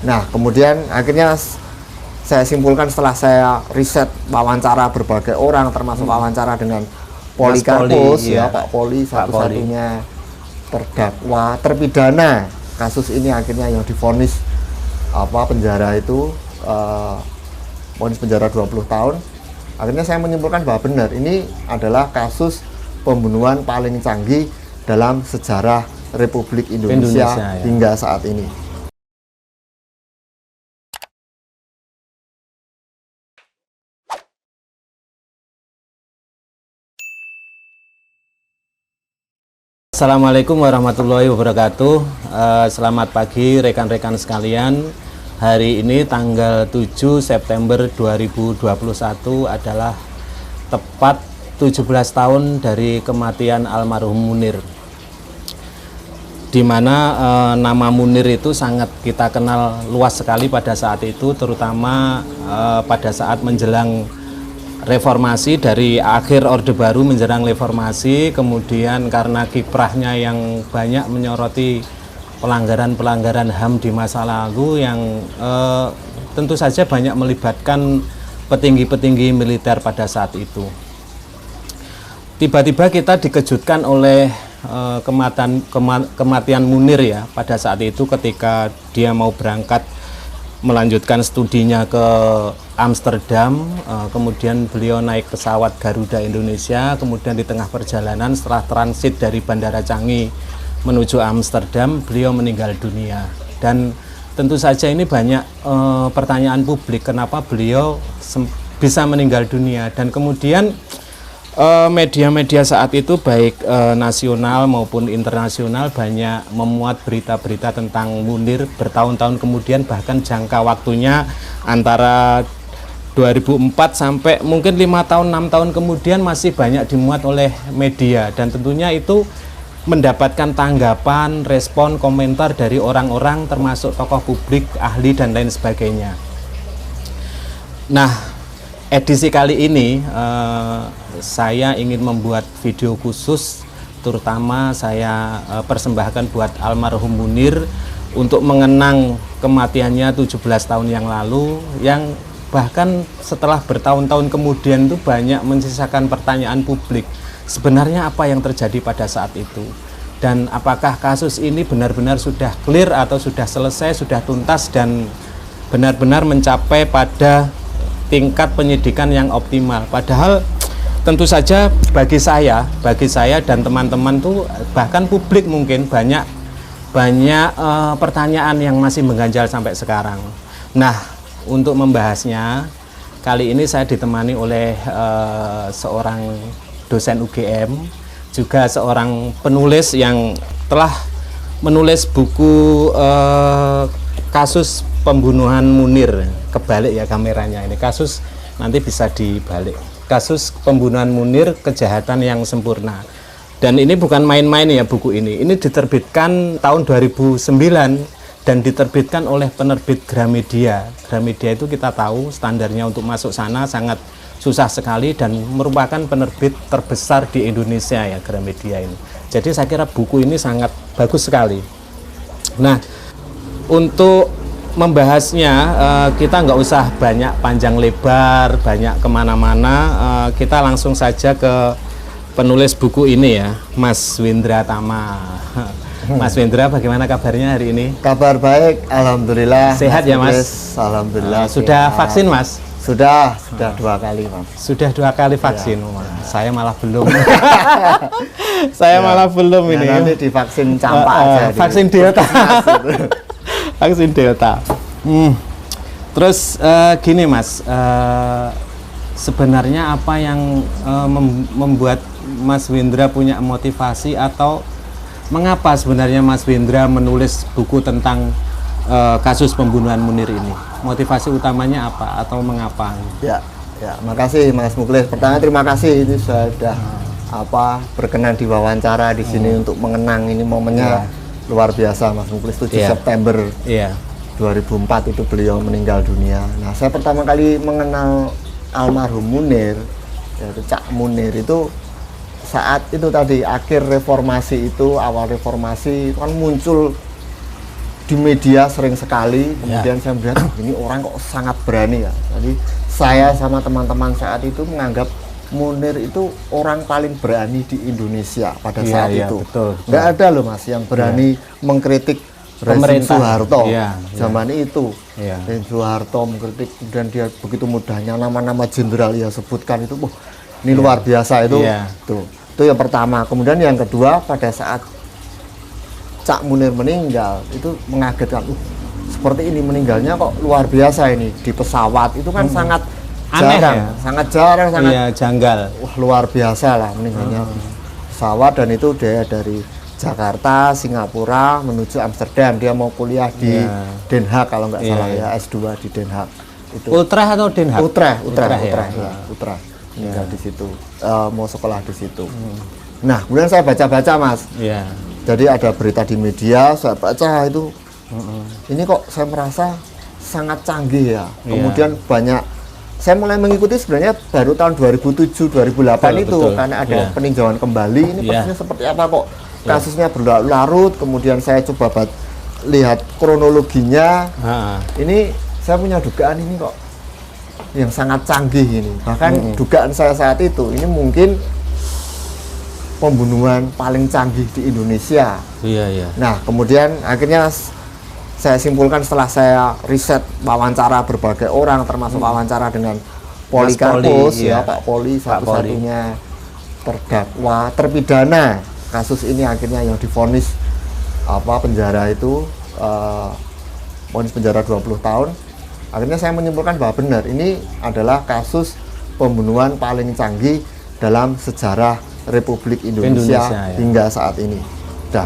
Nah, kemudian akhirnya saya simpulkan setelah saya riset wawancara berbagai orang, termasuk wawancara dengan Polikarpus, ya Pak Poli, satu-satunya terdakwa terpidana kasus ini, akhirnya yang divonis penjara itu vonis penjara 20 tahun. Akhirnya saya menyimpulkan bahwa benar ini adalah kasus pembunuhan paling canggih dalam sejarah Republik Indonesia ya. hingga saat ini. Assalamualaikum warahmatullahi wabarakatuh. Selamat pagi rekan-rekan sekalian. Hari ini tanggal 7 September 2021 adalah tepat 17 tahun dari kematian almarhum Munir. Di mana nama Munir itu sangat kita kenal luas sekali pada saat itu, terutama pada saat menjelang reformasi, dari akhir Orde Baru menjelang reformasi, kemudian karena kiprahnya yang banyak menyoroti pelanggaran-pelanggaran HAM di masa lalu yang tentu saja banyak melibatkan petinggi-petinggi militer pada saat itu. Tiba-tiba kita dikejutkan oleh kematian Munir ya pada saat itu, ketika dia mau berangkat melanjutkan studinya ke Amsterdam, kemudian beliau naik pesawat Garuda Indonesia, kemudian di tengah perjalanan setelah transit dari Bandara Changi menuju Amsterdam, beliau meninggal dunia. Dan tentu saja ini banyak pertanyaan publik, kenapa beliau bisa meninggal dunia, dan kemudian media-media saat itu baik nasional maupun internasional banyak memuat berita-berita tentang Munir bertahun-tahun kemudian, bahkan jangka waktunya antara 2004 sampai mungkin 5 tahun 6 tahun kemudian masih banyak dimuat oleh media, dan tentunya itu mendapatkan tanggapan, respon, komentar dari orang-orang termasuk tokoh publik, ahli dan lain sebagainya. Nah, edisi kali ini saya ingin membuat video khusus, terutama saya persembahkan buat almarhum Munir untuk mengenang kematiannya 17 tahun yang lalu, yang bahkan setelah bertahun-tahun kemudian itu banyak menyisakan pertanyaan publik. Sebenarnya apa yang terjadi pada saat itu? Dan apakah kasus ini benar-benar sudah clear atau sudah selesai, sudah tuntas dan benar-benar mencapai pada tingkat penyidikan yang optimal? Padahal tentu saja bagi saya dan teman-teman tuh, bahkan publik mungkin banyak pertanyaan yang masih mengganjal sampai sekarang. Nah, untuk membahasnya kali ini saya ditemani oleh seorang dosen UGM, juga seorang penulis yang telah menulis buku kasus pembunuhan Munir. Kebalik ya kameranya, ini kasus, nanti bisa dibalik, kasus pembunuhan Munir, kejahatan yang sempurna. Dan ini bukan main-main ya buku ini diterbitkan tahun 2009 dan diterbitkan oleh penerbit Gramedia. Gramedia itu kita tahu standarnya untuk masuk sana sangat susah sekali dan merupakan penerbit terbesar di Indonesia ya, Gramedia ini. Jadi saya kira buku ini sangat bagus sekali. Nah, untuk membahasnya kita nggak usah banyak panjang lebar, banyak kemana-mana, kita langsung saja ke penulis buku ini ya, Mas Windra Tama. Mas Windra, bagaimana kabarnya hari ini? Kabar baik, alhamdulillah. Sehat ya Mas? Alhamdulillah. Sudah sehat. Vaksin Mas? Sudah 2 kali Mas. Sudah 2 kali vaksin, ya. Saya malah belum. Saya malah belum ini. Nanti divaksin campak aja. Vaksin Delta. Vaksin Delta. Terus gini Mas, sebenarnya apa yang membuat Mas Windra punya motivasi, atau mengapa sebenarnya Mas Windra menulis buku tentang kasus pembunuhan Munir ini? Motivasi utamanya apa atau mengapa? Ya, makasih Mas Muklis. Pertama terima kasih ini sudah berkenan diwawancara di sini untuk mengenang ini momennya luar biasa Mas Muklis. 7 September 2004 itu beliau meninggal dunia. Nah, saya pertama kali mengenal almarhum Munir, yaitu Cak Munir, itu saat itu tadi akhir reformasi itu, awal reformasi itu kan muncul di media sering sekali, kemudian saya melihat ini orang kok sangat berani ya. Jadi saya sama teman-teman saat itu menganggap Munir itu orang paling berani di Indonesia pada saat itu. Nggak ada loh Mas yang berani mengkritik rezim Soeharto zaman itu. Dan Soeharto mengkritik, kemudian dia begitu mudahnya nama-nama jenderal ya sebutkan itu, ini luar biasa itu. Itu yang pertama. Kemudian yang kedua, pada saat Cak Munir meninggal itu mengagetkan. Seperti ini meninggalnya kok luar biasa ini di pesawat itu kan sangat aneh jarang, sangat jarang, sangat janggal. Wah, luar biasa lah meninggalnya pesawat, dan itu dia dari Jakarta, Singapura menuju Amsterdam. Dia mau kuliah di Den Haag kalau nggak salah ya, S2 di Den Haag. Itu Utrecht atau Den Haag? Utrecht. Tinggal di situ, mau sekolah di situ. Nah, kemudian saya baca-baca Mas. Jadi ada berita di media, saya baca itu. Ini kok saya merasa sangat canggih ya. Kemudian banyak, saya mulai mengikuti sebenarnya baru tahun 2007, 2008 itu karena ada peninjauan kembali. Ini persisnya seperti apa kok kasusnya berlarut-larut. Kemudian saya coba lihat kronologinya. Ini saya punya dugaan ini kok yang sangat canggih ini. Bahkan dugaan saya saat itu ini mungkin pembunuhan paling canggih di Indonesia. Nah, kemudian akhirnya saya simpulkan setelah saya riset wawancara berbagai orang, termasuk wawancara dengan Polikarpus, Pak Poli, satu-satunya terdakwa terpidana kasus ini, akhirnya yang divonis penjara itu vonis penjara 20 tahun. Akhirnya saya menyimpulkan bahwa benar ini adalah kasus pembunuhan paling canggih dalam sejarah Republik Indonesia hingga saat ini.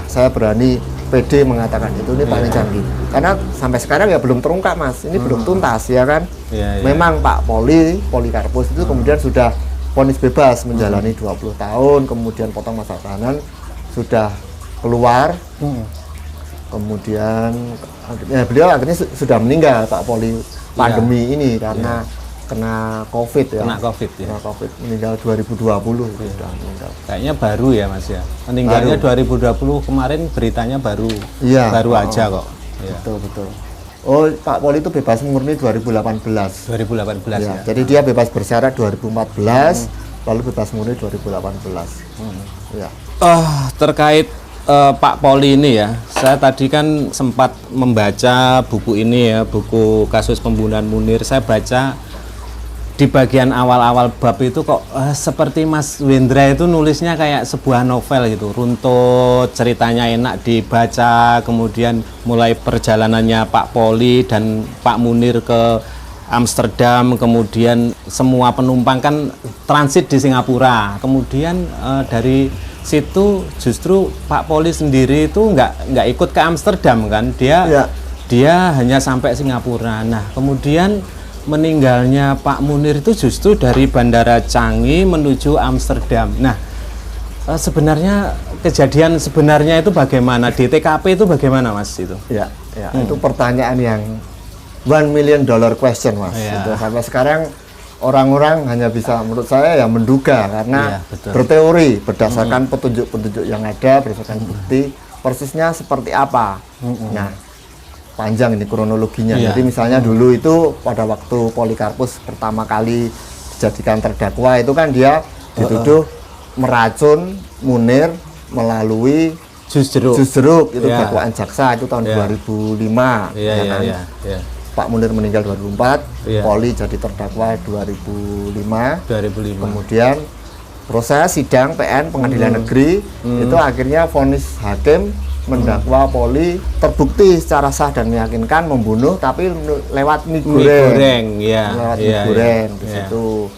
Saya berani PD mengatakan ini paling canggih. Karena sampai sekarang ya belum terungkap Mas, ini belum tuntas ya kan. Memang Pak Polikarpus itu kemudian sudah vonis bebas menjalani 20 tahun, kemudian potong masa tahanan, sudah keluar. Kemudian beliau akhirnya sudah meninggal Pak Poli pandemi ini karena kena COVID ya. Kena COVID, meninggal 2020 sudah meninggal. Kayaknya baru ya Mas ya. Meninggalnya 2020 kemarin beritanya baru aja kok. Betul. Oh, Pak Poli itu bebas murni 2018 ya. Jadi dia bebas bersyarat 2014, lalu bebas murni 2018. Terkait Pak Poli ini ya, saya tadi kan sempat membaca buku ini ya, buku kasus pembunuhan Munir. Saya baca di bagian awal-awal bab itu kok seperti Mas Wendra itu nulisnya kayak sebuah novel gitu, runtut, ceritanya enak dibaca, kemudian mulai perjalanannya Pak Poli dan Pak Munir ke Amsterdam, kemudian semua penumpang kan transit di Singapura, kemudian dari situ justru Pak Poli sendiri itu nggak ikut ke Amsterdam kan, dia hanya sampai Singapura. Nah, kemudian meninggalnya Pak Munir itu justru dari Bandara Changi menuju Amsterdam. Nah, sebenarnya kejadian sebenarnya itu bagaimana? Di TKP itu bagaimana Mas itu? Itu pertanyaan yang $1 million question Mas. Itu sampai sekarang orang-orang hanya bisa menurut saya ya menduga karena berteori berdasarkan petunjuk-petunjuk yang ada, berdasarkan bukti persisnya seperti apa. Nah, panjang ini kronologinya. Jadi misalnya dulu itu pada waktu Polikarpus pertama kali dijadikan terdakwa itu kan dia dituduh meracun Munir melalui jus jeruk itu dakwaan jaksa itu tahun 2005 Pak Munir meninggal 2004, Poli jadi terdakwa 2005. Kemudian proses sidang PN Pengadilan Negeri itu akhirnya vonis hakim mendakwa Poli terbukti secara sah dan meyakinkan membunuh tapi lewat mie goreng. Lewat mie goreng di situ.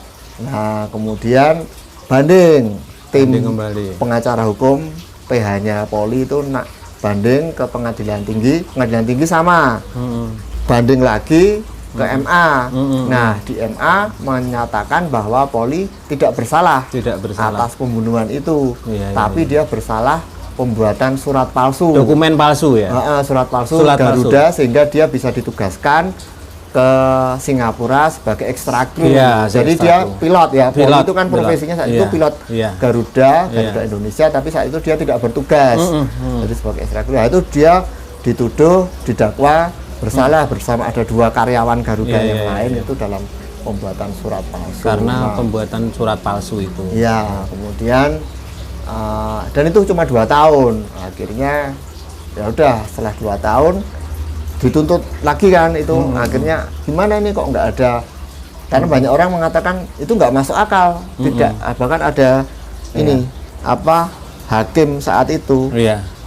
Nah, kemudian banding tim pengacara hukum PH-nya Poli itu banding ke Pengadilan Tinggi sama. Banding lagi ke MA. Nah, di MA menyatakan bahwa Poli tidak bersalah atas pembunuhan itu, tapi dia bersalah pembuatan surat palsu, dokumen palsu ya, surat palsu Garuda, sehingga dia bisa ditugaskan ke Singapura sebagai ekstrakru. Jadi dia pilot ya, Poli itu kan profesinya saat itu pilot Garuda Indonesia, tapi saat itu dia tidak bertugas, jadi sebagai ekstrakru. Nah, itu dia dituduh, didakwa bersalah bersama ada 2 karyawan Garuda yang lain itu dalam pembuatan surat palsu. Karena pembuatan surat palsu itu. Ya, kemudian dan itu cuma 2 tahun. Akhirnya ya udah setelah 2 tahun dituntut lagi kan itu. Akhirnya gimana ini kok nggak ada? Karena banyak orang mengatakan itu nggak masuk akal. Tidak, bahkan ada ini apa hakim saat itu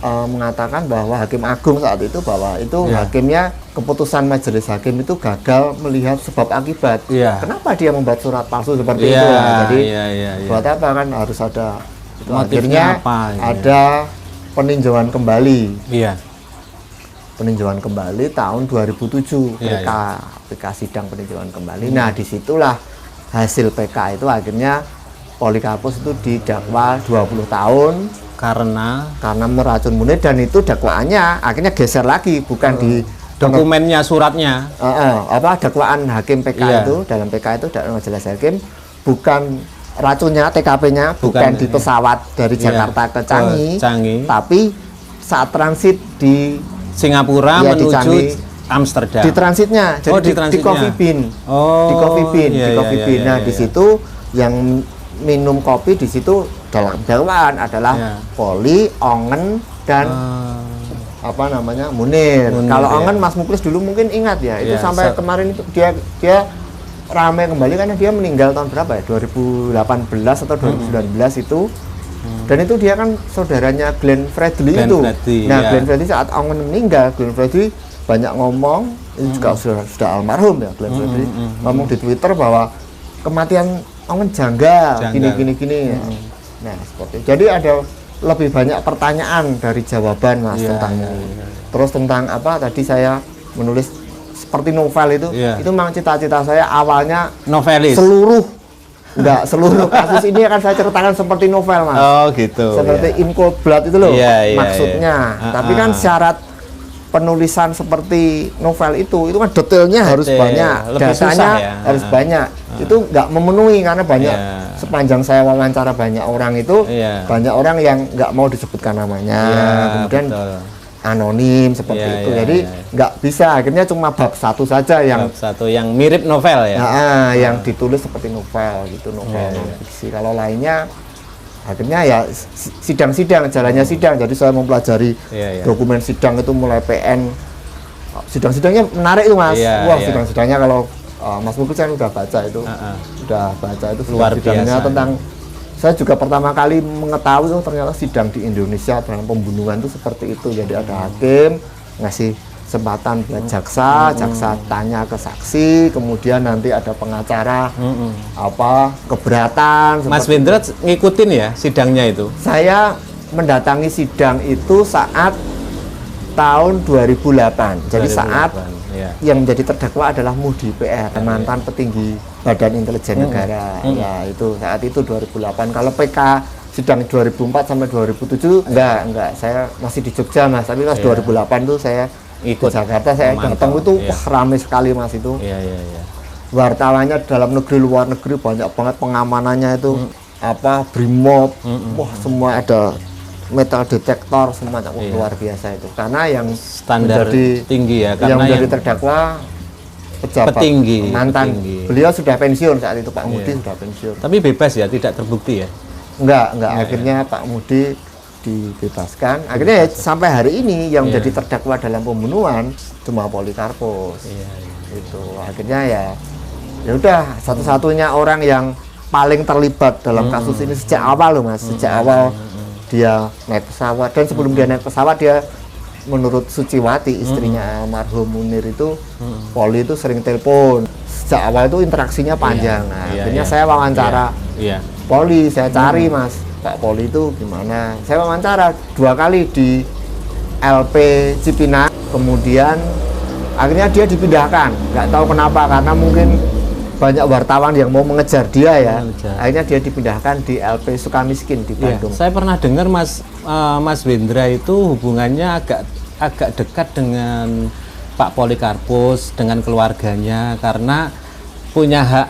mengatakan bahwa hakim agung saat itu bahwa itu hakimnya keputusan majelis hakim itu gagal melihat sebab akibat. Kenapa dia membuat surat palsu seperti itu? Jadi buat apa kan harus ada itu. Akhirnya apa, ada peninjauan kembali. Peninjauan kembali tahun 2007 PK sidang peninjauan kembali. Nah disitulah hasil PK itu akhirnya Polikarpus itu didakwa 20 tahun karena meracun Munir, dan itu dakwaannya akhirnya geser lagi, bukan di dokumennya, suratnya dakwaan hakim PK itu dalam PK itu dalam majelis hakim bukan racunnya, TKP-nya bukan di pesawat dari Jakarta ke Changi, tapi saat transit di Singapura menuju Amsterdam. Di transitnya, jadi di Coffee Bean. Di Coffee Bean. Nah, di situ yang minum kopi di situ dalam dakwaan adalah Poli, Ongen, dan Munir. Kalau Ongen Mas Muklis dulu mungkin ingat ya, itu sampai kemarin itu dia ramai kembali karena dia meninggal tahun berapa ya? 2018 atau 2019 itu. Dan itu dia kan saudaranya Glenn Fredly itu. Glenn Fredly saat Ongen meninggal, Glenn Fredly banyak ngomong, ini juga sudah almarhum ya Glenn Fredly, ngomong di Twitter bahwa kematian Ongen janggal. Gini. Nah, seperti itu. Jadi ada lebih banyak pertanyaan dari jawaban Mas tentang ini. Terus tentang apa tadi saya menulis seperti novel itu memang cita-cita saya awalnya novelis. Seluruh kasus ini akan saya ceritakan seperti novel, Mas. Oh, gitu. Seperti In Cold Blood itu loh maksudnya. Tapi kan syarat penulisan seperti novel itu kan detailnya harus banyak, datanya harus banyak. Itu nggak memenuhi karena banyak sepanjang saya wawancara banyak orang itu banyak orang yang nggak mau disebutkan namanya, kemudian anonim seperti itu. Jadi nggak bisa, akhirnya cuma bab 1 saja yang mirip novel ya. Yang ditulis seperti novel gitu, novel fiksi. Kalau lainnya akhirnya ya sidang-sidang, jalannya sidang. Jadi saya mempelajari dokumen sidang itu mulai PN. Sidang-sidangnya menarik itu, Mas. Sidang-sidangnya kalau Mas Muklis kan udah baca itu. Udah baca itu sidang-sidangnya tentang saya juga pertama kali mengetahui ternyata sidang di Indonesia dalam pembunuhan itu seperti itu. Jadi ada hakim ngasih kesempatan buat jaksa tanya ke saksi, kemudian nanti ada pengacara keberatan. Mas Wendra ngikutin ya sidangnya itu? Saya mendatangi sidang itu saat tahun 2008. Jadi saat yang menjadi terdakwa adalah Mudi PR, mantan petinggi Badan Intelijen Negara. Ya itu saat itu 2008. Kalau PK sidang 2004 sampai 2007 enggak, saya masih di Jogja, Mas. Tapi pas 2008 tuh saya ikut Jakarta, saya datang itu ramai sekali, Mas, itu. Wartawannya dalam negeri luar negeri banyak banget, pengamanannya itu Brimob, semua ada metal detektor, semuanya luar biasa itu. Karena yang standar tinggi ya, karena yang menjadi terdakwa pejabat mantan. Beliau sudah pensiun saat itu, Pak Mudi sudah pensiun. Tapi bebas ya, tidak terbukti ya? Enggak. Akhirnya Pak Mudi dibebaskan. Akhirnya sampai hari ini yang menjadi terdakwa dalam pembunuhan cuma Polikarpus. Itu akhirnya ya udah satu-satunya orang yang paling terlibat dalam kasus ini sejak awal loh, Mas. Sejak awal dia naik pesawat, dan sebelum dia naik pesawat dia menurut Suciwati istrinya almarhum Munir itu Poli itu sering telepon. Sejak awal itu interaksinya panjang. Akhirnya saya wawancara Poli, saya cari Mas, Pak Poli itu gimana. Saya wawancara 2 kali di LP Cipinang, kemudian akhirnya dia dipindahkan. Nggak tahu kenapa, karena mungkin banyak wartawan yang mau mengejar dia ya. Akhirnya dia dipindahkan di LP Sukamiskin di Bandung. Saya pernah dengar Mas Wendra itu hubungannya agak dekat dengan Pak Polikarpus, dengan keluarganya, karena punya hak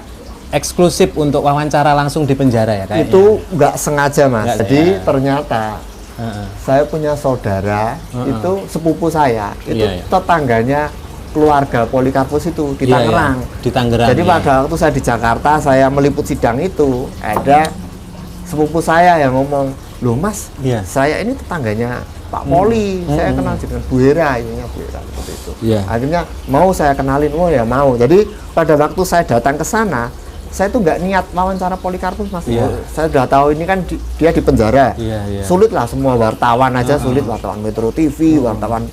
eksklusif untuk wawancara langsung di penjara ya kayaknya. Itu nggak sengaja, Mas. Jadi ternyata Saya punya saudara itu sepupu saya, itu Iya, iya. tetangganya keluarga Polikarpus itu di Iya, iya. Tangerang. Di Tangerang. Jadi iya. pada waktu saya di Jakarta, saya meliput sidang itu, ada sepupu saya yang ngomong, loh mas, Iya. saya ini tetangganya Pak Poli, saya kenal dengan Bu Hera, ininya Bu Hera seperti itu. Iya. Akhirnya mau saya kenalin, oh ya mau. Jadi pada waktu saya datang ke sana, saya tuh nggak niat wawancara Polikarpus mas. Iya. Saya udah tahu ini kan dia di penjara. Iya, iya. Sulit lah semua wartawan aja sulit, wartawan Metro TV, wartawan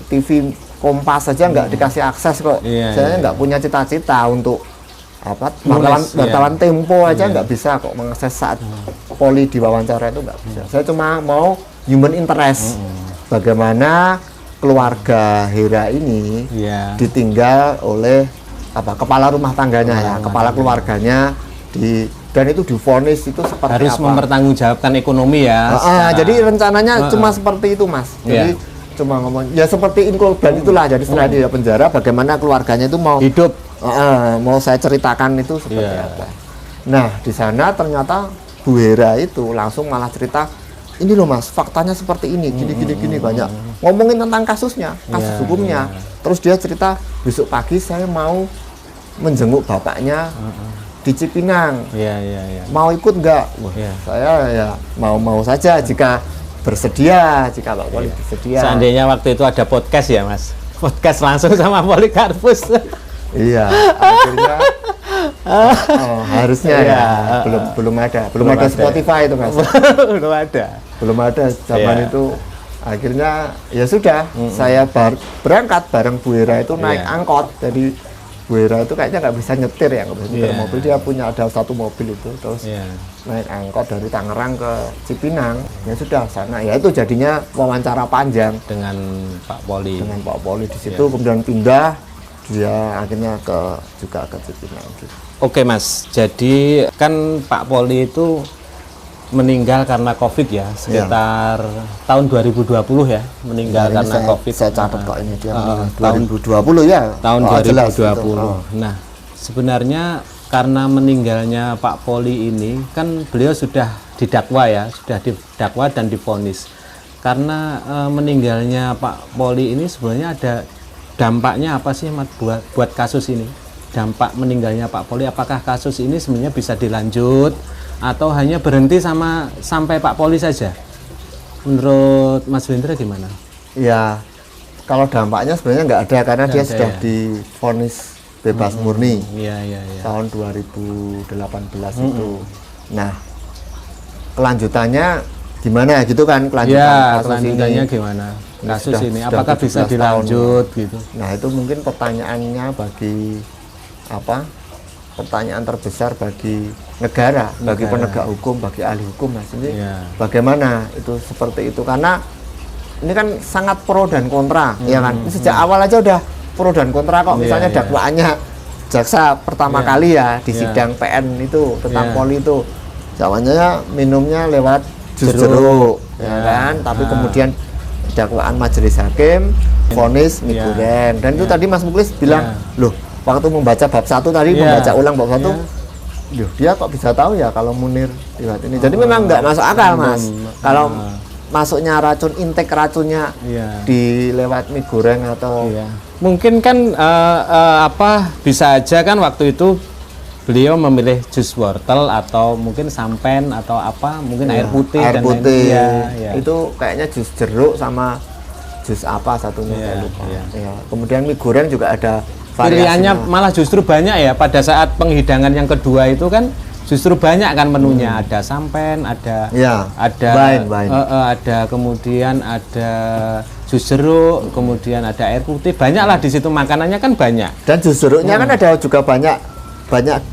TV Kompas saja nggak dikasih akses kok. Iya, Saya iya, nggak punya cita-cita untuk apa Nulis, wartawan iya. Tempo aja nggak bisa kok mengakses saat Poli diwawancara itu nggak bisa. Saya cuma mau human interest. Bagaimana keluarga Hera ini Iya. ditinggal oleh kepala rumah tangganya ya, kepala keluarganya dan itu divonis itu seperti Harus apa? mempertanggungjawabkan ekonomi ya. secara- Jadi rencananya cuma seperti itu mas. Jadi cuma ngomong ya seperti inkulban itulah. Jadi setelah dia penjara, bagaimana keluarganya itu mau hidup. mau saya ceritakan itu seperti Iya. apa. Nah di sana ternyata Bu Hera itu langsung malah cerita, ini loh mas, faktanya seperti ini, gini banyak ngomongin tentang kasusnya, kasus Iya, hukumnya. Terus dia cerita, besok pagi saya mau menjenguk bapaknya di Cipinang, Iya, iya, iya. mau ikut nggak? Wah, Iya. saya ya mau saja jika bersedia, jika Pak Poli bersedia. Seandainya waktu itu ada podcast ya mas, podcast langsung sama Polikarpus. Iya, akhirnya harusnya ya, belum ada ada. Spotify itu mas, Belum ada. belum ada zaman Iya. itu. Akhirnya ya sudah, saya berangkat bareng Bu Hera itu naik Iya. angkot. Jadi Bu Hera itu kayaknya nggak bisa nyetir ya, nggak bisa nyetir Iya. mobil. Dia punya ada satu mobil itu, terus Iya. naik angkot dari Tangerang ke Cipinang. Ya sudah sana, ya itu jadinya wawancara panjang Dengan Pak Poli. dengan Pak Poli di situ. Iya. Kemudian pindah, dia akhirnya juga ke Cipinang gitu. Oke mas, jadi kan Pak Poli itu meninggal karena COVID ya, sekitar tahun 2020 ya, meninggal Nah, ini karena COVID. saya catat kok ini dia tahun 2020 ya. tahun Oh, jelas 2020. itu. Nah, sebenarnya karena meninggalnya Pak Poli ini kan beliau sudah didakwa ya, sudah didakwa dan divonis. Karena meninggalnya Pak Poli ini sebenarnya ada dampaknya apa sih Mat, buat kasus ini? Dampak meninggalnya Pak Poli, apakah kasus ini sebenarnya bisa dilanjut atau hanya berhenti sampai Pak Poli saja? Menurut Mas Windra gimana? Ya, kalau dampaknya sebenarnya nggak ada karena Nggak dia ada sudah ya? divonis bebas murni Iya, iya, iya. tahun 2018 itu. Nah, kelanjutannya gimana gitu kan kelanjutan Ya, kasus kelanjutannya ini. gimana? Kasus sudah- ini sudah apakah bisa 17 tahun. dilanjut gitu? Nah, itu mungkin pertanyaannya bagi pertanyaan terbesar bagi negara, bagi penegak hukum, bagi ahli hukum mas ini Iya. bagaimana itu seperti itu karena ini kan sangat pro dan kontra ya kan. Ini sejak awal aja udah pro dan kontra kok. Iya, Misalnya iya. dakwaannya jaksa pertama Iya. kali ya di Iya. sidang PN itu tentang Iya. Poli itu jawabannya minumnya lewat jus Jeruk. jeruk ya Iya. kan, tapi Ah. kemudian dakwaan majelis hakim vonis mie Iya. goreng dan itu Iya. tadi Mas Muklis bilang Iya. loh waktu membaca bab 1 tadi Iya. membaca ulang bab 1 Iya. loh dia kok bisa tahu ya kalau Munir lewat ini. Jadi memang nggak masuk akal mas kalau masuknya racun, intake racunnya Iya. di lewat mie goreng atau Iya. Mungkin kan bisa aja kan waktu itu beliau memilih jus wortel atau mungkin sampen atau apa, mungkin air putih air dan putih. lain. Iya, iya. Itu kayaknya jus jeruk sama jus apa satunya Iya, saya lupa. iya. Ya. Kemudian mie goreng juga ada Pilihannya variasinya. malah justru banyak ya pada saat penghidangan yang kedua itu kan justru banyak kan menunya, ada sampen, ada Ya, ada wine. ada kemudian ada jus jeruk, kemudian ada air putih, banyak lah di situ makanannya kan banyak. Dan jus jeruknya kan ada juga banyak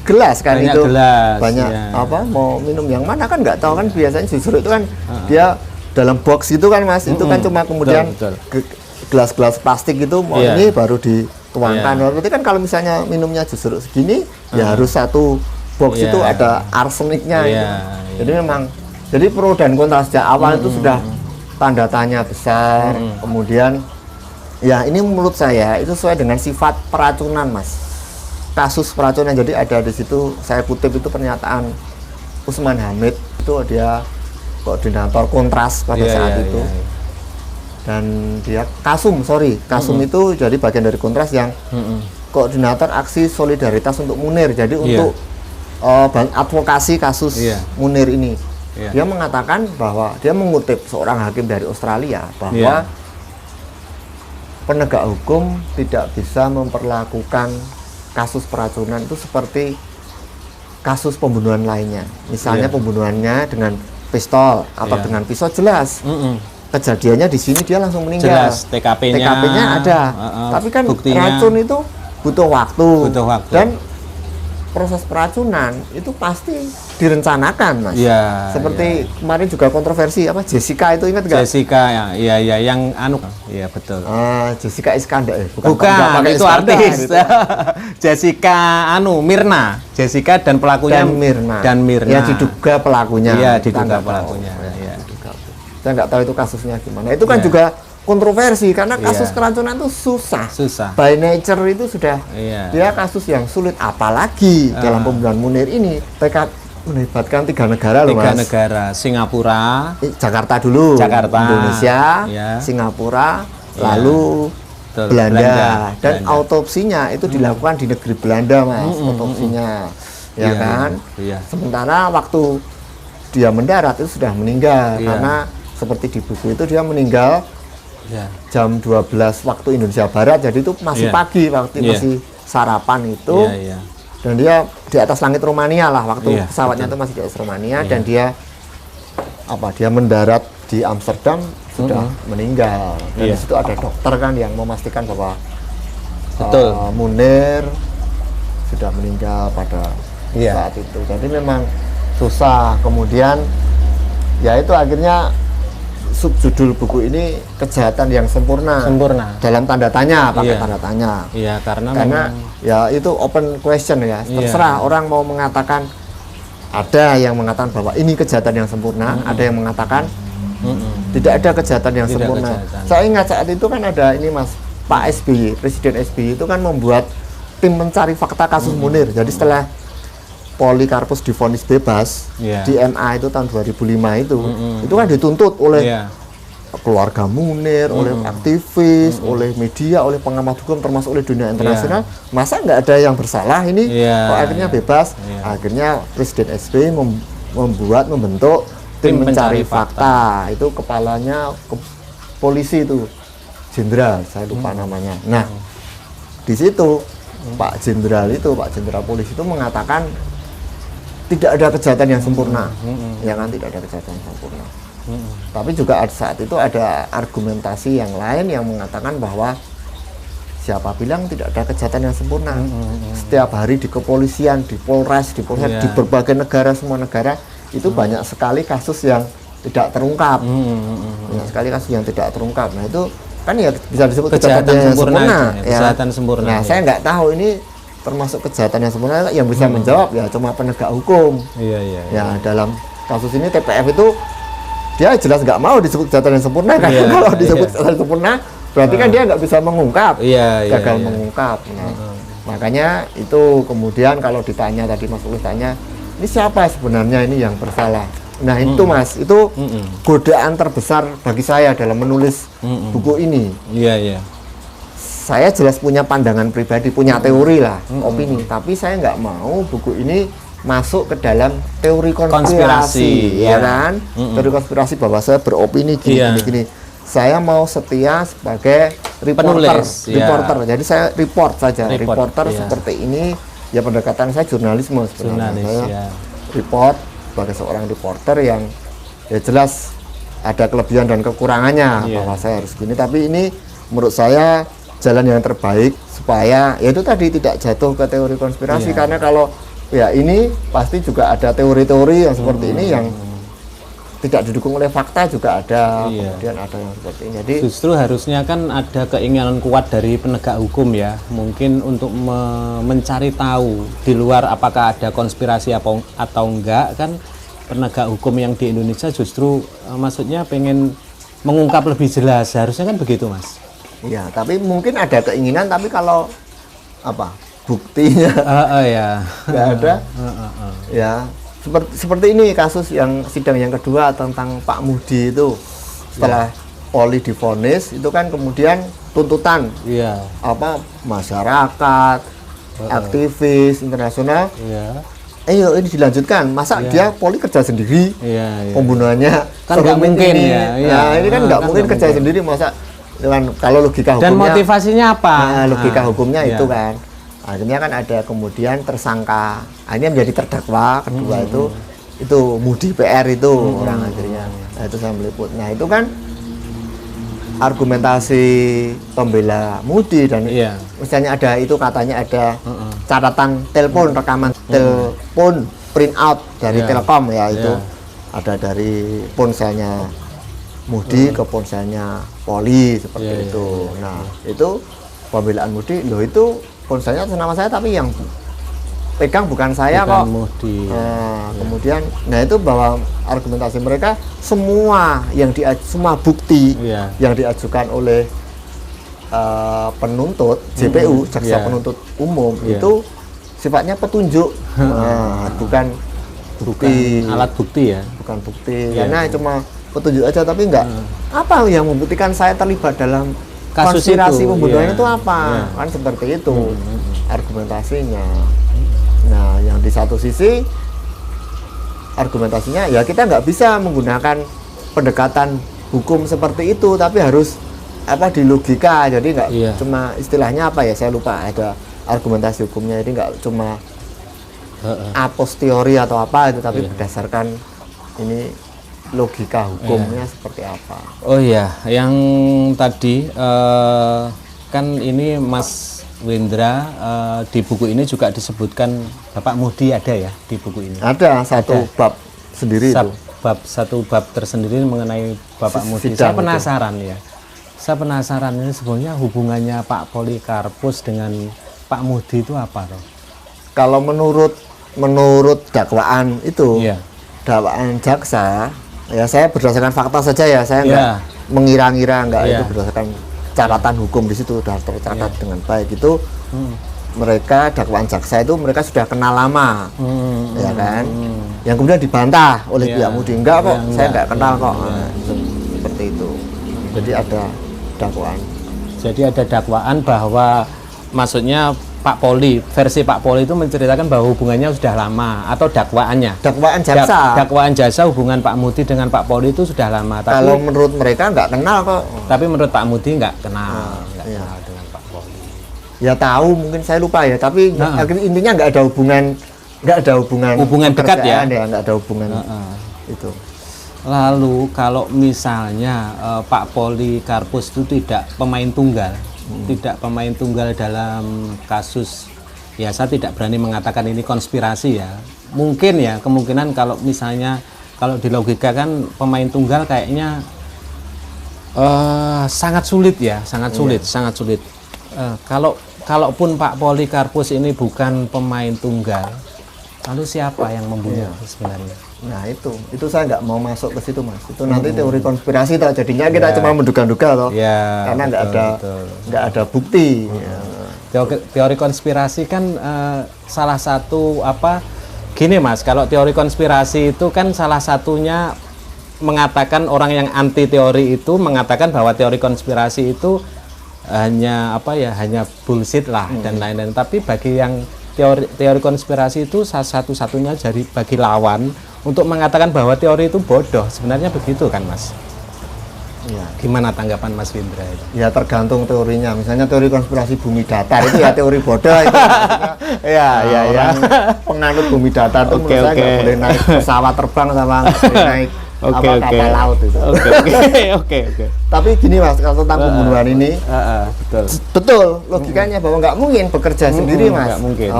gelas kan Banyak itu. gelas, banyak iya. mau minum yang mana kan nggak tahu kan biasanya jus jeruk itu kan dia dalam box gitu kan mas. Itu kan cuma kemudian betul. gelas-gelas plastik itu mau Iya. ini baru dituangkan. Iya. Berarti kan kalau misalnya minumnya jus jeruk segini ya harus satu box Iya. itu ada arseniknya Iya, itu. iya. Jadi memang jadi pro dan kontra sejak awal itu sudah tanda tanya besar. Kemudian ya ini menurut saya itu sesuai dengan sifat peracunan mas. Kasus peracunan, jadi ada di situ saya kutip itu pernyataan Usman Hamid itu dia koordinator kontras pada saat itu. Dan dia Kasum itu jadi bagian dari kontras yang koordinator aksi solidaritas untuk Munir. Jadi untuk advokasi kasus Munir ini. Dia mengatakan bahwa dia mengutip seorang hakim dari Australia bahwa penegak hukum tidak bisa memperlakukan kasus peracunan itu seperti kasus pembunuhan lainnya. Misalnya pembunuhannya dengan pistol atau dengan pisau, jelas. Kejadiannya di sini dia langsung meninggal. Jelas, TKP-nya ada. Tapi kan buktinya, racun itu butuh waktu. Dan proses peracunan itu pasti direncanakan, Mas. Seperti kemarin juga kontroversi apa Jessica itu, ingat nggak? Jessica ya yang betul. Jessica Iskandar bukan itu artis. Gitu. Jessica Mirna. Jessica dan pelakunya dan Mirna. Ya diduga pelakunya. Iya, diduga pelakunya. Saya nggak tahu itu kasusnya gimana. Itu kan juga kontroversi karena kasus keracunan itu susah. By nature itu sudah dia kasus yang sulit, apalagi dalam pembunuhan Munir ini melibatkan 3 negara loh, Mas. 3 negara, Singapura, Jakarta dulu, Indonesia, Singapura, lalu Belanda. Dan autopsinya itu dilakukan di negeri Belanda, Mas. Autopsinya, kan? Sementara waktu dia mendarat itu sudah meninggal karena seperti di buku itu dia meninggal jam 12 waktu Indonesia Barat, jadi itu masih pagi waktu masih sarapan itu. Dan dia di atas langit Romania lah waktu pesawatnya itu masih di atas Romania. Dan dia mendarat di Amsterdam sudah meninggal. Dan di situ ada dokter kan yang memastikan bahwa Munir sudah meninggal pada saat itu. Jadi memang susah. Kemudian ya itu akhirnya subjudul buku ini kejahatan yang sempurna dalam tanda tanya, pakai tanda tanya. Karena ya itu open question ya, terserah orang mau mengatakan. Ada yang mengatakan bahwa ini kejahatan yang sempurna, ada yang mengatakan tidak ada kejahatan yang sempurna. Saya ingat saat itu kan ada ini, Mas, Pak SBY, Presiden SBY itu kan membuat tim mencari fakta kasus Munir. Jadi setelah Polikarpus divonis bebas di MA itu tahun 2005 itu kan dituntut oleh keluarga Munir, oleh aktivis, oleh media, oleh pengamat hukum, termasuk oleh dunia internasional. Masa nggak ada yang bersalah ini? Kok akhirnya bebas? Akhirnya Presiden SBY membentuk tim mencari fakta. Itu kepalanya polisi itu, jenderal, saya lupa namanya. Nah, di situ Pak Jenderal polisi itu mengatakan tidak ada kejahatan yang sempurna, ya kan, tidak ada kejahatan yang sempurna. Tapi juga saat itu ada argumentasi yang lain yang mengatakan bahwa siapa bilang tidak ada kejahatan yang sempurna. Setiap hari di kepolisian, di Polres, di berbagai negara, semua negara itu banyak sekali kasus yang tidak terungkap. Banyak sekali kasus yang tidak terungkap. Nah itu kan ya bisa disebut kejahatan yang sempurna. Kejahatan sempurna. Nah saya nggak tahu ini termasuk kejahatan yang sempurna, yang bisa menjawab ya cuma penegak hukum. Ya dalam kasus ini TPF itu dia jelas nggak mau disebut kejahatan yang sempurna kan. Kalau disebut kejahatan yang sempurna berarti kan dia nggak bisa mengungkap, gagal mengungkap. Nah, makanya itu kemudian kalau ditanya tadi Mas Ulus tanya, ini siapa sebenarnya ini yang bersalah? Nah itu Mas, itu godaan terbesar bagi saya dalam menulis buku ini. Saya jelas punya pandangan pribadi, punya teori lah, opini, tapi saya nggak mau buku ini masuk ke dalam teori konspirasi, ya kan? Teori konspirasi bahwa saya beropini gini. Saya mau setia sebagai reporter. Jadi saya report saja, reporter seperti ini. Ya pendekatan saya jurnalisme sebenarnya. Saya report sebagai seorang reporter yang ya jelas ada kelebihan dan kekurangannya bahwa saya harus gini. Tapi ini menurut saya jalan yang terbaik supaya ya itu tadi tidak jatuh ke teori konspirasi, karena kalau ya ini pasti juga ada teori-teori yang seperti ini yang tidak didukung oleh fakta juga ada. Kemudian ada yang seperti ini. Jadi justru harusnya kan ada keinginan kuat dari penegak hukum ya, mungkin untuk mencari tahu di luar apakah ada konspirasi atau enggak. Kan penegak hukum yang di Indonesia justru maksudnya pengen mengungkap lebih jelas, harusnya kan begitu, Mas. Ya, tapi mungkin ada keinginan, tapi kalau buktinya nggak ada, ya seperti ini kasus yang sidang yang kedua tentang Pak Mudi itu. Setelah Poli divonis itu kan kemudian tuntutan masyarakat, aktivis internasional. Ayo ini dilanjutkan. Masa dia Poli kerja sendiri? Pembunuhannya kan nggak mungkin ini. Nah, ini kan nggak mungkin kerja sendiri, masa dengan kalau logika hukumnya. Dan motivasinya apa? Logika hukumnya itu kan. Akhirnya kan ada kemudian tersangka, akhirnya menjadi terdakwa kedua itu Mudi PR itu orang akhirnya. Nah, itu saya meliput. Nah, itu kan argumentasi pembela Mudi dan misalnya ada itu katanya ada catatan telepon, rekaman telepon print out dari Telkom ya itu ada dari ponselnya Mudi ke ponselnya Poli seperti itu. Nah, itu pembelaan Mudi, loh itu ponselnya atas nama saya tapi yang pegang bukan saya kok. Mudi. Kemudian, nah itu bahwa argumentasi mereka semua semua bukti yang diajukan oleh penuntut JPU, jaksa penuntut umum itu sifatnya petunjuk, bukan bukti, bukan alat bukti ya. Bukan bukti, karena cuma petunjuk aja tapi enggak apa yang membuktikan saya terlibat dalam kasus konspirasi itu, pembunuhan itu apa, kan seperti itu argumentasinya. Nah, yang di satu sisi argumentasinya ya kita nggak bisa menggunakan pendekatan hukum seperti itu, tapi harus di logika, jadi nggak cuma istilahnya apa ya, saya lupa ada argumentasi hukumnya, jadi nggak cuma a posteriori atau apa itu, tapi berdasarkan ini logika hukumnya seperti apa. Oh iya, yang tadi kan ini Mas Windra di buku ini juga disebutkan Bapak Mudi ada ya di buku ini? Ada bab sendiri itu. Satu bab tersendiri mengenai Bapak Mudi. Saya penasaran ya. Saya penasaran ini sebenarnya hubungannya Pak Polikarpus dengan Pak Mudi itu apa toh? Kalau menurut dakwaan itu, dakwaan jaksa, ya saya berdasarkan fakta saja ya, saya nggak mengira-ngira, nggak itu berdasarkan catatan hukum di situ sudah tercatat dengan baik itu. Mereka dakwaan jaksa itu mereka sudah kenal lama, ya kan? Yang kemudian dibantah oleh pihak Mudi, enggak kok, saya nggak kenal kok. Seperti itu. Jadi ada dakwaan. Jadi ada dakwaan bahwa maksudnya Pak Poli, versi Pak Poli itu menceritakan bahwa hubungannya sudah lama, atau dakwaannya. Dakwaan jaksa. Dakwaan jaksa hubungan Pak Mudi dengan Pak Poli itu sudah lama. Tapi, kalau menurut mereka nggak kenal kok. Tapi menurut Pak Mudi nggak kenal, kenal dengan Pak Poli. Ya tahu, mungkin saya lupa ya. Tapi intinya nggak ada hubungan dekat ya. Nggak ada hubungan itu. Lalu kalau misalnya Pak Polikarpus itu tidak pemain tunggal. Tidak pemain tunggal dalam kasus, ya saya tidak berani mengatakan ini konspirasi ya. Mungkin ya, kemungkinan kalau misalnya kalau di logika kan pemain tunggal kayaknya sangat sulit ya, sangat sulit. Kalaupun Pak Polikarpus ini bukan pemain tunggal, lalu siapa yang membunuh sebenarnya? Nah itu saya nggak mau masuk ke situ Mas. Itu nanti teori konspirasi toh, jadinya kita cuma menduga-duga toh. Karena nggak ada bukti. Teori konspirasi kan salah satu gini Mas, kalau teori konspirasi itu kan salah satunya mengatakan orang yang anti teori itu mengatakan bahwa teori konspirasi itu hanya hanya bullshit lah dan lain-lain. Tapi bagi yang teori konspirasi itu satu-satunya bagi lawan untuk mengatakan bahwa teori itu bodoh, sebenarnya begitu kan Mas? Ya. Gimana tanggapan Mas Windra itu? Ya tergantung teorinya. Misalnya teori konspirasi bumi datar itu ya teori bodoh itu. Orang penganut bumi datar itu menurut saya nggak boleh naik pesawat terbang sama naik kapal laut itu. Oke. Tapi gini Mas, kalau tentang pembunuhan ini, betul logikanya bahwa nggak mungkin bekerja sendiri Mas. Nggak mungkin.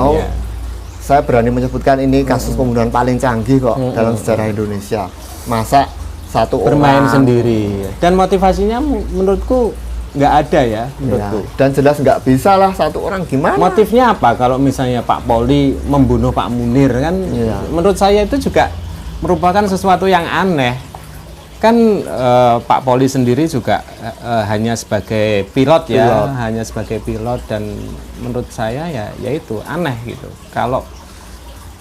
Saya berani menyebutkan ini kasus pembunuhan paling canggih kok dalam sejarah Indonesia. Masa satu bermain orang sendiri, dan motivasinya menurutku nggak ada ya menurutku. Dan jelas nggak bisa lah satu orang, gimana? Motifnya apa kalau misalnya Pak Poli membunuh Pak Munir kan? Menurut saya itu juga merupakan sesuatu yang aneh. Kan Pak Poli sendiri juga hanya sebagai pilot ya, hanya sebagai pilot, dan menurut saya ya itu aneh gitu. Kalau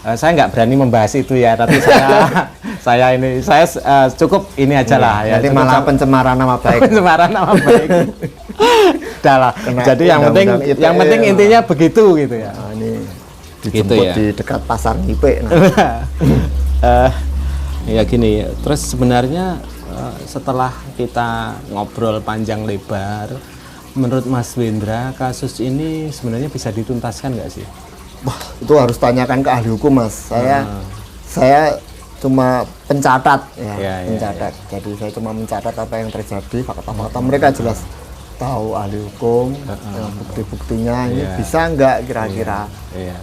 Saya nggak berani membahas itu ya, tapi saya cukup ini aja lah ya. Nanti malah pencemaran nama baik. Pencemaran nama baik. Udah lah. Jadi yang penting intinya begitu gitu ya. Nah, ini dijemput Gitu ya. di dekat pasar Ngipe. Nah. Ya gini, terus sebenarnya setelah kita ngobrol panjang lebar, menurut Mas Wendra kasus ini sebenarnya bisa dituntaskan nggak sih? Wah, itu harus tanyakan ke ahli hukum, Mas. Saya cuma pencatat ya, pencatat. Jadi saya cuma mencatat apa yang terjadi, fakta-fakta. Mereka jelas tahu ahli hukum, bukti-buktinya ini bisa nggak kira-kira.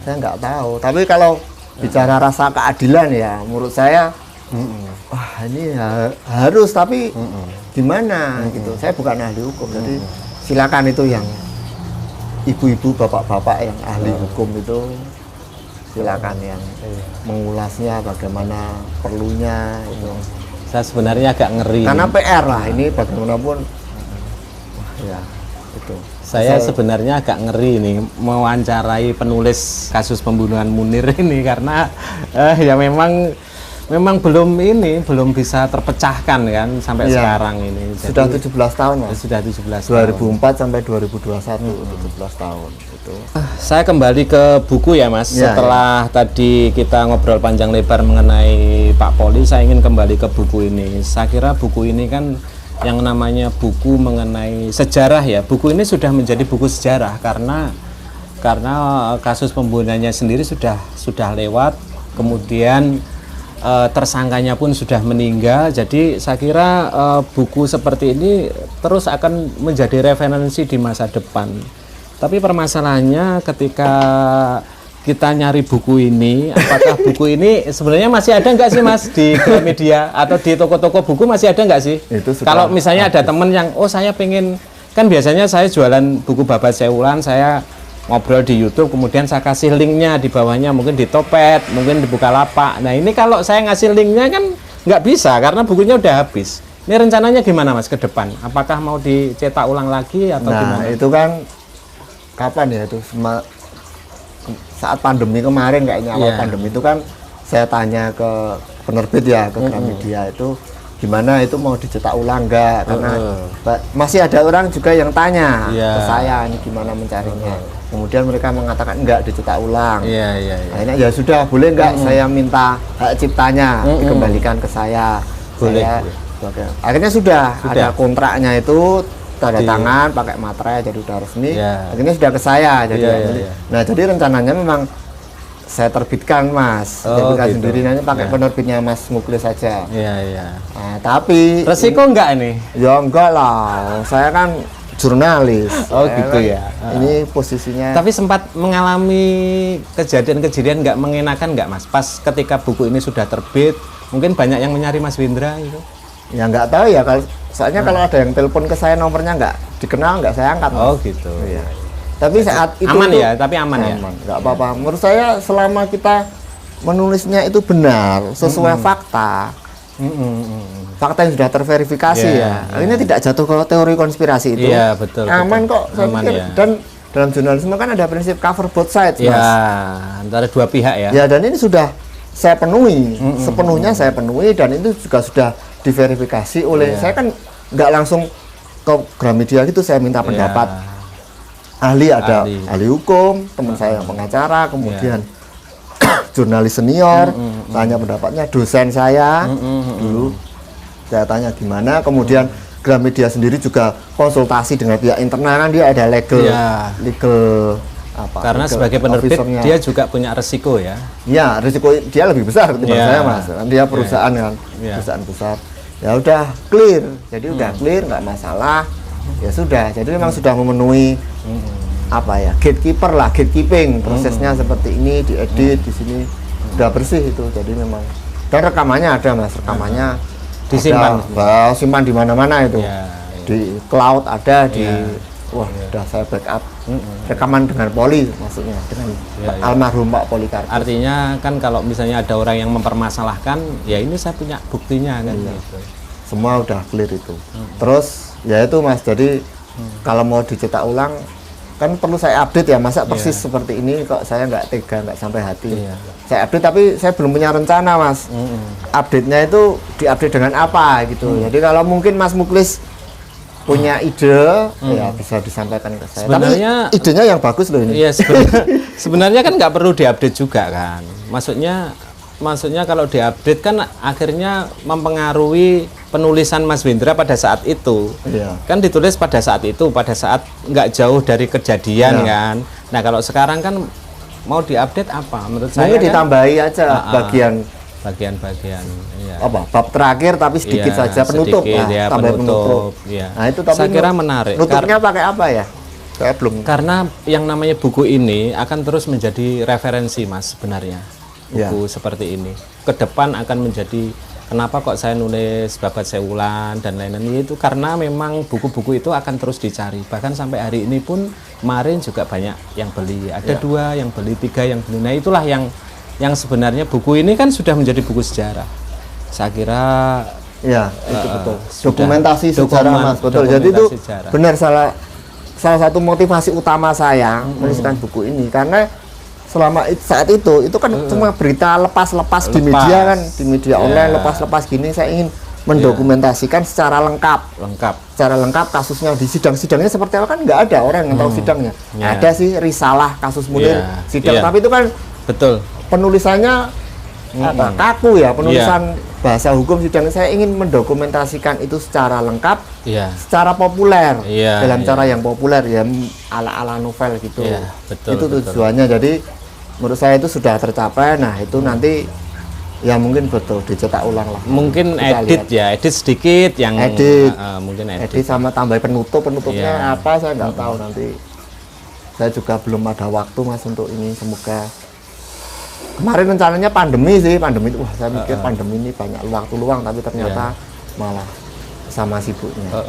Saya nggak tahu. Tapi kalau bicara rasa keadilan ya, menurut saya, wah ini harus. Tapi gimana gitu? Saya bukan ahli hukum, jadi silakan itu yang ibu-ibu, bapak-bapak yang ahli hukum itu silakan yang mengulasnya bagaimana perlunya itu. Saya sebenarnya agak ngeri. Karena PR lah ini bagaimanapun. Wah, ya itu. Saya sebenarnya agak ngeri nih mewawancarai penulis kasus pembunuhan Munir ini karena ya memang belum bisa terpecahkan kan sampai sekarang ini. Jadi, sudah 17 tahun, Mas. Sudah 17 tahun. 2004 sampai 2021 17 tahun itu. Saya kembali ke buku ya, Mas. Setelah tadi kita ngobrol panjang lebar mengenai Pak Poli, saya ingin kembali ke buku ini. Saya kira buku ini kan yang namanya buku mengenai sejarah ya. Buku ini sudah menjadi buku sejarah karena kasus pembunuhannya sendiri sudah lewat, kemudian tersangkanya pun sudah meninggal. Jadi saya kira buku seperti ini terus akan menjadi referensi di masa depan. Tapi permasalahannya ketika kita nyari buku ini, apakah buku ini sebenarnya masih ada nggak sih, Mas, di Gramedia atau di toko-toko buku masih ada nggak sih? Kalau misalnya ada temen yang saya pengen, kan biasanya saya jualan buku Babat Sewulan, saya ngobrol di YouTube, kemudian saya kasih linknya di bawahnya, mungkin di Topet, mungkin di Bukalapak. Nah ini kalau saya ngasih linknya kan nggak bisa karena bukunya udah habis. Ini rencananya gimana, Mas, ke depan? Apakah mau dicetak ulang lagi atau gimana? Nah itu kan kapan ya itu saat pandemi kemarin kayaknya awal pandemi itu kan saya tanya ke penerbit ya, ke Gramedia itu gimana itu mau dicetak ulang nggak, karena masih ada orang juga yang tanya ke saya ini gimana mencarinya. Kemudian mereka mengatakan enggak dicetak ulang. Akhirnya ya sudah, boleh enggak saya minta hak ciptanya dikembalikan ke saya. Boleh. Akhirnya sudah ada kontraknya itu tanda tangan pakai materai, jadi udah resmi. Akhirnya sudah ke saya jadi. Nah jadi rencananya memang saya terbitkan, Mas. Terbitkan sendiri, nanti pakai penerbitnya Mas Muklis saja. Nah, tapi resiko enggak ini? Ya enggak lah, saya kan jurnalis. Gitu ya. Ini posisinya. Tapi sempat mengalami kejadian-kejadian nggak mengenakan nggak, Mas? Pas ketika buku ini sudah terbit, mungkin banyak yang mencari Mas Wendra itu. Ya nggak tahu ya, soalnya kalau ada yang telepon ke saya nomornya nggak dikenal, nggak saya angkat, Mas. Gitu. Iya. Tapi saat itu aman ya, tapi aman ya. Nggak apa-apa. Menurut saya selama kita menulisnya itu benar, sesuai fakta. Fakta yang sudah terverifikasi ya. Akhirnya tidak jatuh ke teori konspirasi itu. Iya, betul. Aman kok, saya pikir. Dan dalam jurnalisme kan ada prinsip cover both sides, Mas. Antara dua pihak ya. Ya, dan ini sudah saya penuhi, sepenuhnya saya penuhi, dan itu juga sudah diverifikasi oleh saya kan nggak langsung ke Gramedia gitu, saya minta pendapat ahli, ada ahli hukum, teman saya yang pengacara, kemudian jurnalis senior, tanya pendapatnya, dosen saya dulu, saya tanya gimana, kemudian Gramedia sendiri juga konsultasi dengan pihak internal, kan dia ada legal apa? Karena legal sebagai penerbit officernya. Dia juga punya resiko ya. Ya, risiko dia lebih besar ketimbang saya, Mas. Kan dia perusahaan kan, perusahaan besar. Ya udah clear, jadi udah clear, nggak masalah. Ya sudah, jadi memang sudah memenuhi apa ya, gatekeeper lah, gatekeeping, prosesnya seperti ini, diedit di sini udah bersih itu. Jadi memang, dan rekamannya ada, Mas, rekamannya disimpan, simpan di mana-mana itu, di cloud ada, di udah saya backup rekaman dengan Poli, maksudnya dengan almarhum Pak Polikarpus. Artinya kan kalau misalnya ada orang yang mempermasalahkan, ya ini saya punya buktinya kan. Gitu. Semua udah clear itu. Terus ya itu, Mas, jadi kalau mau dicetak ulang kan perlu saya update ya, masa persis seperti ini kok saya nggak tega, nggak sampai hati. Saya update tapi saya belum punya rencana Mas. Update-nya itu diupdate dengan apa gitu. Jadi kalau mungkin Mas Muklis punya ide ya bisa disampaikan ke saya. Sebenarnya, tapi idenya yang bagus loh ini. Iya, sebenarnya kan nggak perlu diupdate juga kan. Maksudnya kalau diupdate kan akhirnya mempengaruhi penulisan Mas Windra pada saat itu. Kan ditulis pada saat itu, pada saat nggak jauh dari kejadian kan. Nah kalau sekarang kan mau diupdate apa? Menurut saya mungkin ditambahi aja bagian-bagian apa bab terakhir tapi sedikit saja penutup, sedikit, tambah penutup. Nah itu tapi saya kira menarik. Nutupnya pakai apa ya? Saya belum. Karena yang namanya buku ini akan terus menjadi referensi Mas sebenarnya. Buku seperti ini ke depan akan menjadi, kenapa kok saya nulis Babat Sewulan dan lain-lain, itu karena memang buku-buku itu akan terus dicari, bahkan sampai hari ini pun kemarin juga banyak yang beli, ada 2 yang beli, 3 yang beli. Nah itulah yang sebenarnya buku ini kan sudah menjadi buku sejarah, saya kira. Itu betul, dokumentasi sejarah Mas, betul. Jadi itu benar salah satu motivasi utama saya menuliskan buku ini, karena selama saat itu kan cuma berita lepas di media kan, di media online lepas gini. Saya ingin mendokumentasikan secara lengkap kasusnya, di sidangnya seperti apa kan nggak ada orang yang tahu sidangnya. Ada sih risalah kasus Munir sidang, tapi itu kan betul penulisannya kaku ya, penulisan bahasa hukum sidang. Saya ingin mendokumentasikan itu secara lengkap, secara populer, dalam cara yang populer ya, ala novel gitu. Betul, itu tujuannya. Jadi menurut saya itu sudah tercapai. Nah itu nanti ya mungkin betul dicetak ulang lah. Mungkin edit sedikit yang mungkin edit sama tambah penutupnya apa saya nggak tahu nanti. Saya juga belum ada waktu Mas untuk ini. Semoga kemarin rencananya pandemi itu, wah saya mikir pandemi ini banyak waktu luang, tapi ternyata malah sama sibuknya.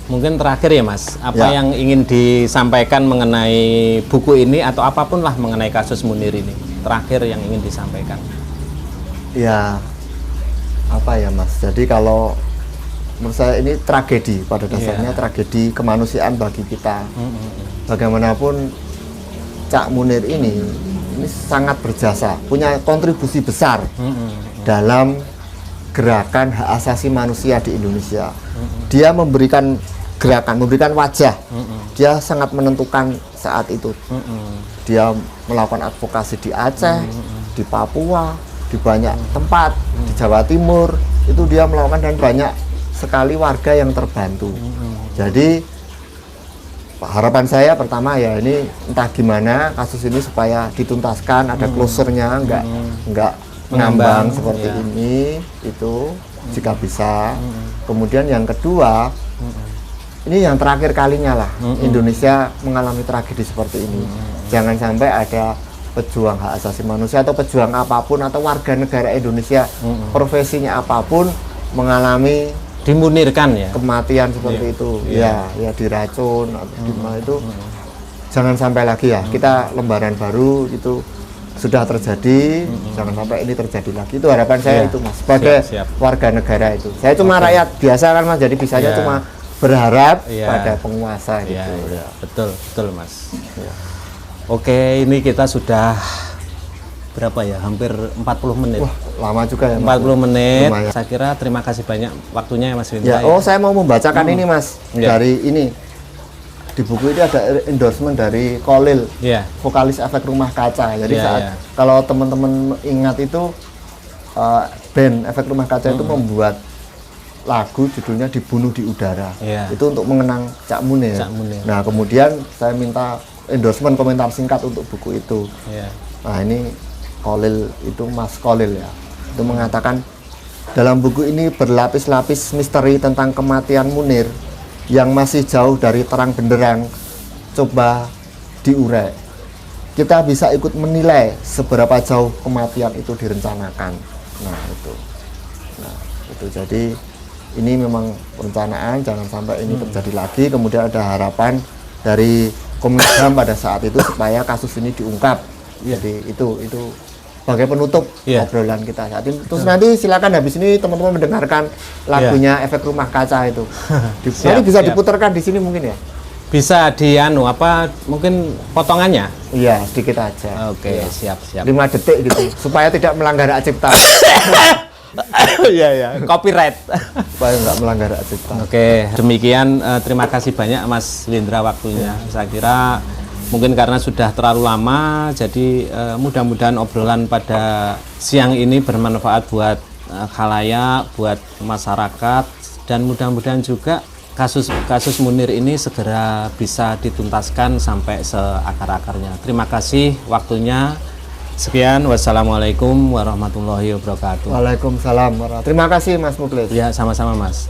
Mungkin terakhir ya Mas, apa yang ingin disampaikan mengenai buku ini atau apapun lah mengenai kasus Munir ini, terakhir yang ingin disampaikan? Ya, apa ya Mas, jadi kalau menurut saya ini tragedi, pada dasarnya tragedi kemanusiaan bagi kita. Bagaimanapun Cak Munir ini sangat berjasa, punya kontribusi besar dalam gerakan hak asasi manusia di Indonesia. Dia memberikan wajah. Dia sangat menentukan saat itu. Dia melakukan advokasi di Aceh, di Papua, di banyak tempat, di Jawa Timur. Itu dia melakukan, dan banyak sekali warga yang terbantu. Jadi harapan saya pertama ya, ini entah gimana kasus ini supaya dituntaskan, ada closure-nya, enggak ngambang seperti ini, itu jika bisa. Kemudian yang kedua, ini yang terakhir kalinya lah Indonesia mengalami tragedi seperti ini. Jangan sampai ada pejuang hak asasi manusia atau pejuang apapun atau warga negara Indonesia profesinya apapun mengalami dimunirkan ya kematian seperti itu. Ya diracun atau gimana itu. Jangan sampai lagi ya. Kita lembaran baru itu sudah terjadi, jangan sampai ini terjadi lagi. Itu harapan saya itu Mas, sebagai warga negara itu. Saya cuma rakyat biasa kan Mas, jadi bisanya cuma berharap pada penguasa gitu. Betul Mas. Oke, ini kita sudah berapa ya, hampir 40 menit. Wah, lama juga ya Mas. 40 menit. Lumayan. Saya kira terima kasih banyak waktunya ya Mas Windra. Saya mau membacakan ini Mas, dari ini. Di buku ini ada endorsement dari Kolil, vokalis Efek Rumah Kaca. Jadi kalau teman-teman ingat itu band Efek Rumah Kaca itu membuat lagu judulnya Dibunuh di Udara. Itu untuk mengenang Cak Munir. Nah kemudian saya minta endorsement komentar singkat untuk buku itu. Nah ini Kolil, itu Mas Kolil ya, itu mengatakan dalam buku ini berlapis-lapis misteri tentang kematian Munir yang masih jauh dari terang benderang coba diurai. Kita bisa ikut menilai seberapa jauh kematian itu direncanakan. Nah itu jadi ini memang perencanaan, jangan sampai ini terjadi lagi. Kemudian ada harapan dari Komnas HAM pada saat itu supaya kasus ini diungkap. Jadi itu sebagai penutup obrolan kita saat ini. Terus nanti silakan habis ini teman-teman mendengarkan lagunya Efek Rumah Kaca itu. Nanti bisa diputarkan di sini mungkin ya. bisa mungkin potongannya? Iya, sedikit aja. Oke, siap. 5 detik gitu, supaya tidak melanggar hak cipta. Iya. Copyright. Supaya nggak melanggar hak cipta. Oke, demikian terima kasih banyak Mas Lindra waktunya. Saya kira mungkin karena sudah terlalu lama, jadi mudah-mudahan obrolan pada siang ini bermanfaat buat khalayak, buat masyarakat, dan mudah-mudahan juga kasus Munir ini segera bisa dituntaskan sampai seakar-akarnya. Terima kasih waktunya. Sekian, wassalamualaikum warahmatullahi wabarakatuh. Waalaikumsalam warahmatullahi wabarakatuh. Terima kasih Mas Muklis. Ya, sama-sama Mas.